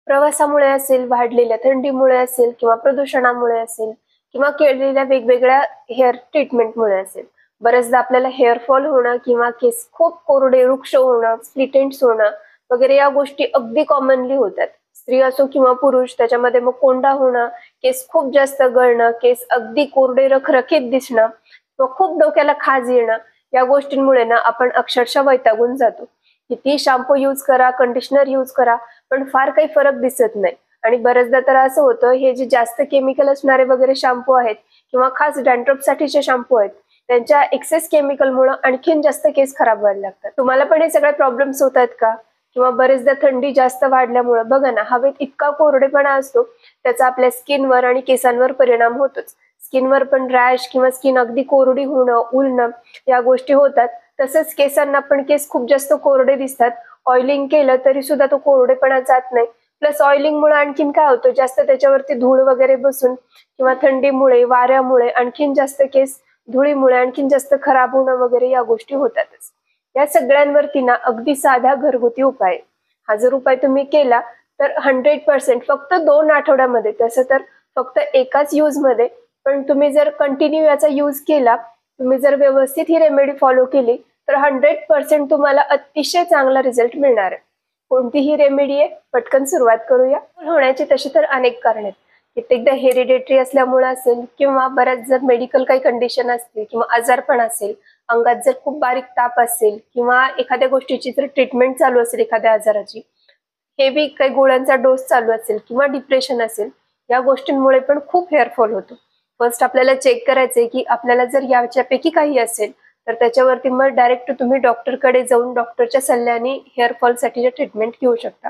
प्रवासामुळे असेल, वाढलेल्या थंडीमुळे असेल किंवा प्रदूषणामुळे असेल किंवा केलेल्या वेगवेगळ्या हेअर ट्रीटमेंटमुळे असेल. बऱ्याचदा आपल्याला हेअर फॉल होणं किंवा केस खूप कोरडे, रुक्ष होणं, स्प्लिट एंड्स होणं वगैरे या गोष्टी अगदी कॉमनली होतात. स्त्री असो किंवा पुरुष, त्याच्यामध्ये मग कोंडा होणं, केस खूप जास्त गळणं, केस अगदी कोरडे रखरखीत दिसणं किंवा खूप डोक्याला खाज येणं, या गोष्टींमुळे ना आपण अक्षरशः वैतागून जातो. किती शॅम्पू यूज करा, कंडिशनर यूज करा, पण फार काही फरक दिसत नाही. आणि बरेचदा तर असं होतं, हे जे जास्त केमिकल असणारे वगैरे शॅम्पू आहेत किंवा खास डॅन्ड्रफ साठीचे शॅम्पू आहेत, त्यांच्या एक्सेस केमिकलमुळे आणखीन जास्त केस खराब व्हायला लागतात. तुम्हाला पण हे सगळे प्रॉब्लेम्स होत आहेत का? किंवा बरेचदा थंडी जास्त वाढल्यामुळे बघा ना, हवेत इतका कोरडेपणा असतो, त्याचा आपल्या स्किनवर आणि केसांवर परिणाम होतोच. स्किनवर पण रॅश किंवा स्किन अगदी कोरडी होणं, उलणं या गोष्टी होतात. तसंच केसांना पण केस खूप जास्त कोरडे दिसतात. ऑइलिंग केलं तरी सुद्धा तो कोरडेपणा जात नाही. प्लस ऑइलिंगमुळे आणखीन काय होतं, जास्त त्याच्यावरती धूळ वगैरे बसून किंवा थंडीमुळे, वाऱ्यामुळे आणखीन जास्त केस, धुळीमुळे आणखीन जास्त खराब होणं वगैरे या गोष्टी होतातच. या सगळ्यांवरती ना अगदी साधा घरगुती उपाय आहे. हा जर उपाय तुम्ही केला तर 100% फक्त 2 आठवड्यामध्ये, तसं तर फक्त एकाच यूजमध्ये, पण तुम्ही जर कंटिन्यू याचा यूज केला, तुम्ही जर व्यवस्थित ही रेमेडी फॉलो केली तर 100% तुम्हाला अतिशय चांगला रिझल्ट मिळणार आहे. कोणतीही रेमेडी आहे, पटकन सुरुवात करूया. होण्याची तशी तर अनेक कारण आहेत. कित्येकदा हेरिडेटरी असल्यामुळे असेल किंवा बऱ्याच जर मेडिकल काही कंडिशन असतील किंवा आजारपण असेल, अंगात जर खूप बारीक ताप असेल किंवा एखाद्या गोष्टीची जर ट्रीटमेंट चालू असेल, एखाद्या आजाराची हेवी काही गोळ्यांचा डोस चालू असेल किंवा डिप्रेशन असेल, या गोष्टींमुळे पण खूप हेअरफॉल होतो. फर्स्ट आपल्याला चेक करायचंय की आपल्याला जर याच्यापैकी काही असेल तर त्याच्यावरती मग डायरेक्ट तुम्ही डॉक्टरकडे जाऊन डॉक्टरच्या सल्ल्याने हेअरफॉलसाठी ट्रीटमेंट घेऊ शकता.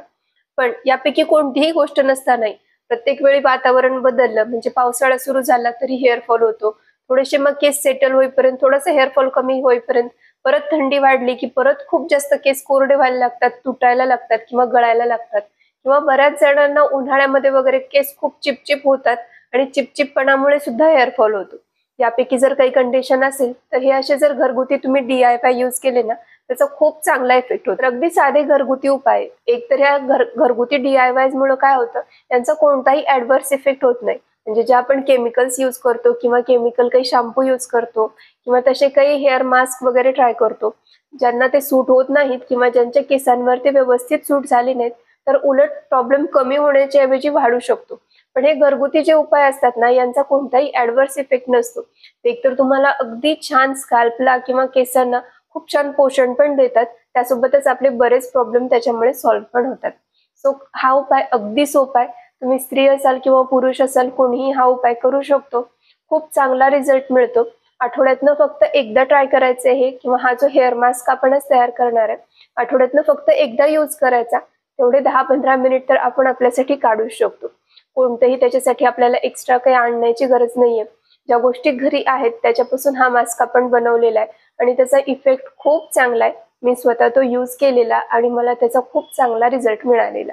पण यापैकी कोणतीही गोष्ट नसतानाही प्रत्येक वेळी वातावरण बदललं, म्हणजे पावसाळा सुरू झाला तरी हेअरफॉल होतो. थोडेसे मग केस सेटल होईपर्यंत, थोडंसं हेअरफॉल कमी होईपर्यंत, परत थंडी वाढली की परत खूप जास्त केस कोरडे व्हायला लागतात, तुटायला लागतात किंवा गळायला लागतात. किंवा बऱ्याच जणांना उन्हाळ्यामध्ये वगैरे केस खूप चिपचिप होतात आणि चिपचिपपणामुळे सुद्धा हेअरफॉल होतो. यापैकी जर काही कंडिशन असेल तर हे असे जर घरगुती तुम्ही DIY यूज केले ना, त्याचा खूप चांगला इफेक्ट होतो. अगदी साधे घरगुती उपाय. एक तर ह्या घरगुती DIYs मुळे काय होतं, त्यांचा कोणताही ऍडव्हर्स इफेक्ट होत नाही. म्हणजे जे आपण केमिकल्स यूज करतो किंवा केमिकल काही शॅम्पू यूज करतो किंवा तसे काही हेअर मास्क वगैरे ट्राय करतो, ज्यांना ते सूट होत नाहीत किंवा ज्यांच्या केसांवर ते व्यवस्थित सूट झाले नाहीत, तर उलट प्रॉब्लेम कमी होण्याच्या ऐवजी वाढू शकतो. पण हे घरगुती जे उपाय असतात ना, यांचा कोणताही ऍडव्हर्स इफेक्ट नसतो. एकतर तुम्हाला अगदी छान स्कॅल्पला किंवा केसांना खूप छान पोषण पण देतात, त्यासोबतच आपले बरेच प्रॉब्लेम त्याच्यामुळे सॉल्व्ह पण होतात. सो हा उपाय अगदी सोपा आहे. तुम्ही स्त्री असाल किंवा पुरुष असाल, कोणीही हा उपाय करू शकतो. खूप चांगला रिझल्ट मिळतो. आठवड्यातनं फक्त एकदा ट्राय करायचं आहे किंवा हा जो हेअर मास्क आपणच तयार करणार आहे, आठवड्यातनं फक्त एकदा यूज करायचा. तेवढे 10-15 मिनिट तर आपण आपल्यासाठी काढू शकतो. कोणतंही त्याच्यासाठी आपल्याला एक्स्ट्रा काही आणण्याची गरज नाहीये. ज्या गोष्टी घरी आहेत त्याच्यापासून हा मास्क आपण बनवलेला आहे आणि त्याचा इफेक्ट खूप चांगला आहे. मी स्वतः तो यूज केलेला आणि मला त्याचा खूप चांगला रिझल्ट मिळालेला.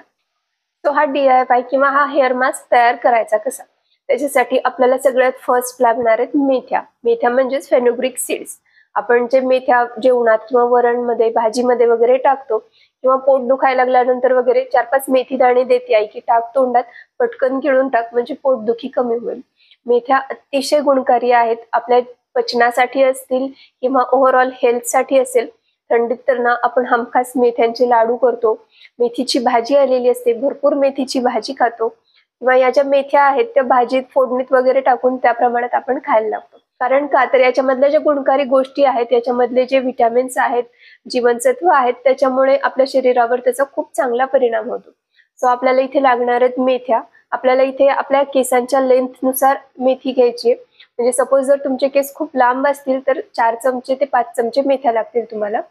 तो हा DIY किंवा हा हेअर मास्क तयार करायचा कसा? त्याच्यासाठी आपल्याला सगळ्यात फर्स्ट लागणार आहेत मेथ्या. मेथ्या म्हणजेच फेनुग्रीक सीड्स. आपण जे मेथ्या जेवणात किंवा वरणमध्ये, भाजीमध्ये वगैरे टाकतो किंवा पोट दुखायला लागल्यानंतर वगैरे 4-5 मेथी दाणे देते आई की टाक तोंडात, पटकन गिळून टाक म्हणजे पोटदुखी कमी होईल. मेथ्या अतिशय गुणकारी आहेत. आपल्या पचनासाठी असतील किंवा ओव्हरऑल हेल्थसाठी असेल. थंडीत तर ना आपण हमखास मेथ्यांचे लाडू करतो. मेथीची भाजी आलेली असते, भरपूर मेथीची भाजी खातो किंवा या ज्या मेथ्या आहेत त्या भाजीत, फोडणीत वगैरे टाकून त्या प्रमाणात आपण खायला लागतो. कारण का तर याच्यामधल्या ज्या गुणकारी गोष्टी आहेत, याच्यामधले जे विटॅमिन्स आहेत, जीवनसत्व आहेत, त्याच्यामुळे आपल्या शरीरावर त्याचा खूप चांगला परिणाम होतो. सो आपल्याला इथे लागणार आहेत मेथ्या. आपल्याला इथे आपल्या केसांच्या लेंथनुसार मेथी घ्यायची आहे. म्हणजे सपोज जर तुमचे केस खूप लांब असतील तर 4 चमचे ते 5 चमचे मेथ्या लागतील तुम्हाला.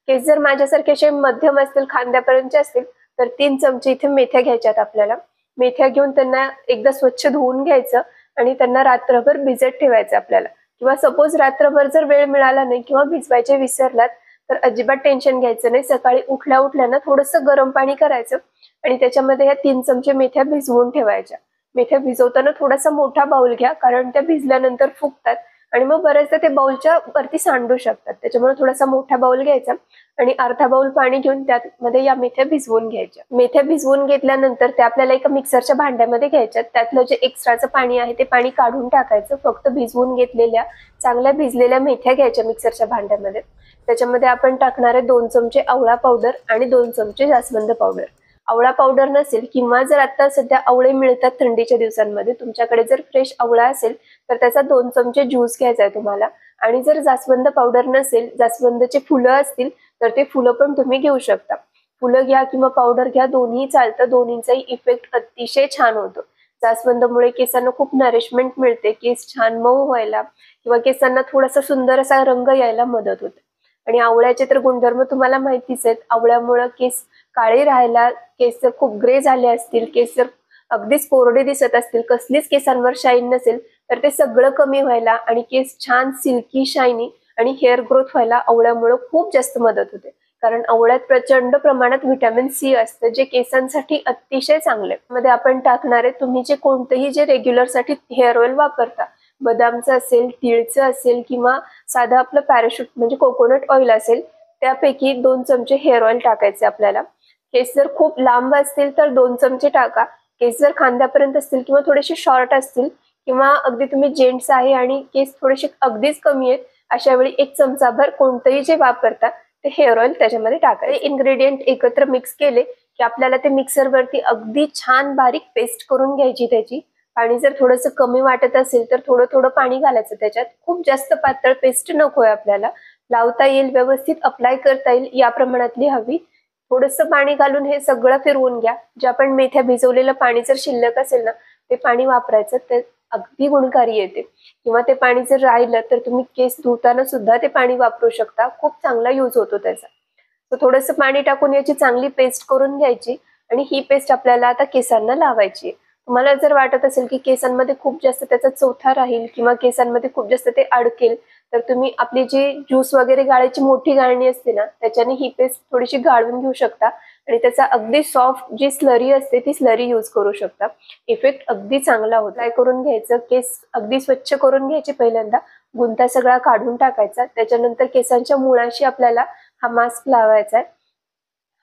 केस जर माझ्यासारखे असे मध्यम असतील, खांद्यापर्यंतचे असतील, तर 3 चमचे इथे मेथ्या घ्यायच्यात आपल्याला. मेथ्या घेऊन त्यांना एकदा स्वच्छ धुवून घ्यायचं आणि त्यांना रात्रभर भिजत ठेवायचं आपल्याला. किंवा सपोज रात्रभर जर वेळ मिळाला नाही किंवा भिजवायचे विसरलात तर अजिबात टेन्शन घ्यायचं नाही. सकाळी उठल्या ना थोडंसं गरम पाणी करायचं आणि त्याच्यामध्ये ह्या 3 चमचे मेथ्या भिजवून ठेवायच्या. मेथ्या भिजवताना थोडासा मोठा बाउल घ्या, कारण त्या भिजल्यानंतर फुगतात आणि मग बऱ्याचदा ते बाउलच्या वरती सांडू शकतात. त्याच्यामुळे थोडासा मोठा बाउल घ्यायचा आणि अर्धा बाउल पाणी घेऊन त्यामध्ये या मेथ्या भिजवून घ्यायच्या. मेथ्या भिजवून घेतल्यानंतर त्या आपल्याला एका मिक्सरच्या भांड्यामध्ये घ्यायच्या. त्यातलं जे एक्स्ट्राचं पाणी आहे ते पाणी काढून टाकायचं. फक्त भिजवून घेतलेल्या चांगल्या भिजलेल्या मेथ्या घ्यायच्या मिक्सरच्या भांड्यामध्ये. त्याच्यामध्ये आपण टाकणार आहे 2 चमचे आवळा पावडर आणि 2 चमचे जास्वंद पावडर. आवळा पावडर नसेल किंवा जर आता सध्या आवळे मिळतात थंडीच्या दिवसांमध्ये, तुमच्याकडे जर फ्रेश आवळा असेल तर त्याचा 2 चमचे ज्यूस घ्यायचा आहे तुम्हाला. आणि जर जास्वंद पावडर नसेल, जास्वंदचे फुलं असतील तर ते फुलं पण तुम्ही घेऊ शकता. फुलं घ्या किंवा पावडर घ्या, दोन्ही चालतं. दोन्हीचाही इफेक्ट अतिशय छान होतो. जास्वंदमुळे केसांना खूप नरिशमेंट मिळते, केस छान मऊ व्हायला किंवा केसांना थोडासा सुंदर असा रंग यायला मदत होते. आणि आवळ्याचे तर गुणधर्म तुम्हाला माहितीच आहेत. आवळ्यामुळे केस काळे राहायला, केस जर खूप ग्रे झाले असतील, केस जर अगदीच कोरडे दिसत असतील, कसलीच केसांवर शाईन नसेल तर ते सगळं कमी व्हायला आणि केस छान सिल्की शायनी आणि हेअर ग्रोथ व्हायला आवळ्यामुळे खूप जास्त मदत होते. कारण आवळ्यात प्रचंड प्रमाणात व्हिटॅमिन सी असतं, जे केसांसाठी अतिशय चांगले. मध्ये आपण टाकणार आहे, तुम्ही जे कोणतेही जे रेग्युलरसाठी हेअर ऑइल वापरता, बदामचं असेल, तिळचं असेल किंवा साधं आपलं पॅराशूट म्हणजे कोकोनट ऑइल असेल, त्यापैकी 2 चमचे हेअर ऑइल टाकायचे आपल्याला. केस जर खूप लांब असतील तर 2 चमचे टाका. केस जर खांद्यापर्यंत असतील किंवा थोडेसे शॉर्ट असतील किंवा अगदी तुम्ही जेंट्स आहे आणि केस थोडेसे अगदीच कमी आहेत, अशा वेळी 1 चमचाभर कोणतंही जे वापरता ते हेअर ऑइल त्याच्यामध्ये टाकायचे. इन्ग्रेडियंट एकत्र मिक्स केले की आपल्याला ते मिक्सरवरती अगदी छान बारीक पेस्ट करून घ्यायची त्याची. पाणी जर थोडंसं कमी वाटत असेल तर थोडं थोडं पाणी घालायचं त्याच्यात. खूप जास्त पातळ पेस्ट नकोय आपल्याला. लावता येईल, व्यवस्थित अप्लाय करता येईल या प्रमाणातली हवी. थोडंसं पाणी घालून हे सगळं फिरवून घ्या. जे आपण मेथ्या भिजवलेलं पाणी जर शिल्लक असेल ना, ते पाणी वापरायचं. ते अगदी गुणकारी येते. किंवा ते पाणी जर राहिलं तर तुम्ही केस धुताना सुद्धा ते पाणी वापरू शकता. खूप चांगला यूज होतो त्याचा. तर थोडंसं पाणी टाकून याची चांगली पेस्ट करून घ्यायची आणि ही पेस्ट आपल्याला आता केसांना लावायची. तुम्हाला जर वाटत असेल की केसांमध्ये खूप जास्त त्याचा चोथा राहील किंवा केसांमध्ये खूप जास्त ते अडकेल, तर तुम्ही आपली जी ज्यूस वगैरे गाळायची मोठी गाळणी असते ना, त्याच्याने ही पेस्ट थोडीशी गाळून घेऊ शकता आणि त्याचा अगदी सॉफ्ट जी स्लरी असते ती स्लरी यूज करू शकता. इफेक्ट अगदी चांगला होतो. काय करून घ्यायचं, केस अगदी स्वच्छ करून घ्यायचे पहिल्यांदा. गुंता सगळा काढून टाकायचा. त्याच्यानंतर केसांच्या मुळाशी आपल्याला हा मास्क लावायचा आहे.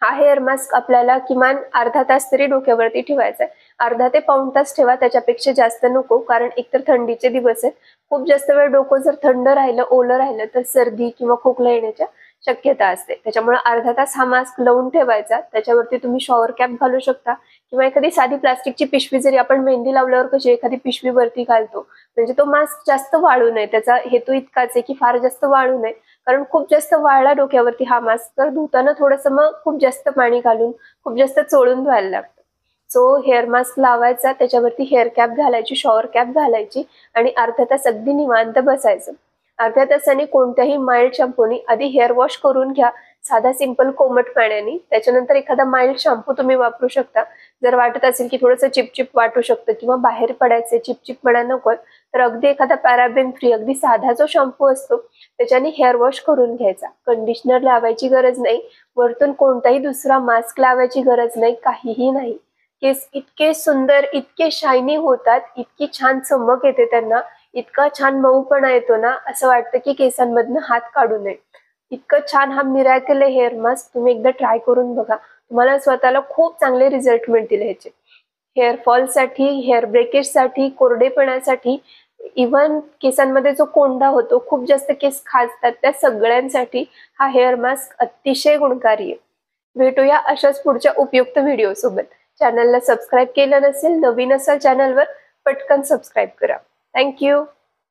हा हेअर मास्क आपल्याला किमान अर्धा तास तरी डोक्यावरती ठेवायचा आहे. अर्धा ते पाऊण तास ठेवा, त्याच्यापेक्षा जास्त नको. कारण एकतर थंडीचे दिवस आहेत. खूप जास्त वेळ डोकं जर थंड राहिलं, ओलं राहिलं तर सर्दी किंवा खोकला येण्याच्या शक्यता असते. त्याच्यामुळे अर्धा तास हा मास्क लावून ठेवायचा. त्याच्यावरती तुम्ही शॉवर कॅप घालू शकता किंवा एखादी साधी प्लास्टिकची पिशवी, जरी आपण मेहंदी लावल्यावर कशी एखादी पिशवी वरती घालतो, म्हणजे तो मास्क जास्त वाळू नये. त्याचा हेतू इतकाच आहे की फार जास्त वाळू नये. कारण खूप जास्त वाळला डोक्यावरती हा मास्क तर धुताना थोडंसं मग खूप जास्त पाणी घालून खूप जास्त चोळून धुवायला लागतं. सो हेअर मास्क लावायचा, त्याच्यावरती हेअर कॅप घालायची, शॉवर कॅप घालायची आणि अर्धा तास अगदी निवांत बसायचं. अर्ध्या तासाने कोणत्याही माइल्ड शॅम्पूनी आधी हेअर वॉश करून घ्या, साधा सिंपल कोमट पाण्याने. त्याच्यानंतर एखादा माइल्ड शॅम्पू तुम्ही वापरू शकता. जर वाटत असेल की थोडंसं चिपचिप वाटू शकतं किंवा बाहेर पडायचे, चिपचिपपणा नकोय, तर अगदी एखादा पॅराबेन फ्री अगदी साधा जो शॅम्पू असतो त्याच्याने हेअर वॉश करून घ्यायचा. कंडिशनर लावायची गरज नाही, वरतून कोणताही दुसरा मास्क लावायची गरज नाही, काहीही नाही. केस इतके सुंदर, इतके शायनी होतात, इतकी छान चमक येते त्यांना, इतका छान मऊपणा येतो ना, असं वाटतं की केसांमधनं हात काढू नये. इतकं छान हा मिरॅकल आहे हेअर मास्क. तुम्ही एकदा ट्राय करून बघा. तुम्हाला स्वतःला खूप चांगले रिझल्ट मिळतील ह्याचे. हेअर फॉलसाठी, हेअर ब्रेकेजसाठी, कोरडेपणासाठी, इव्हन केसांमध्ये जो कोंडा होतो, खूप जास्त केस खाजतात, त्या सगळ्यांसाठी हा हेअर मास्क अतिशय गुणकारी आहे. भेटूया अशाच पुढच्या उपयुक्त व्हिडिओ सोबत. चॅनलला सबस्क्राईब केलं नसेल, नवीन असाल चॅनलवर, पटकन सबस्क्राईब करा. थँक्यू.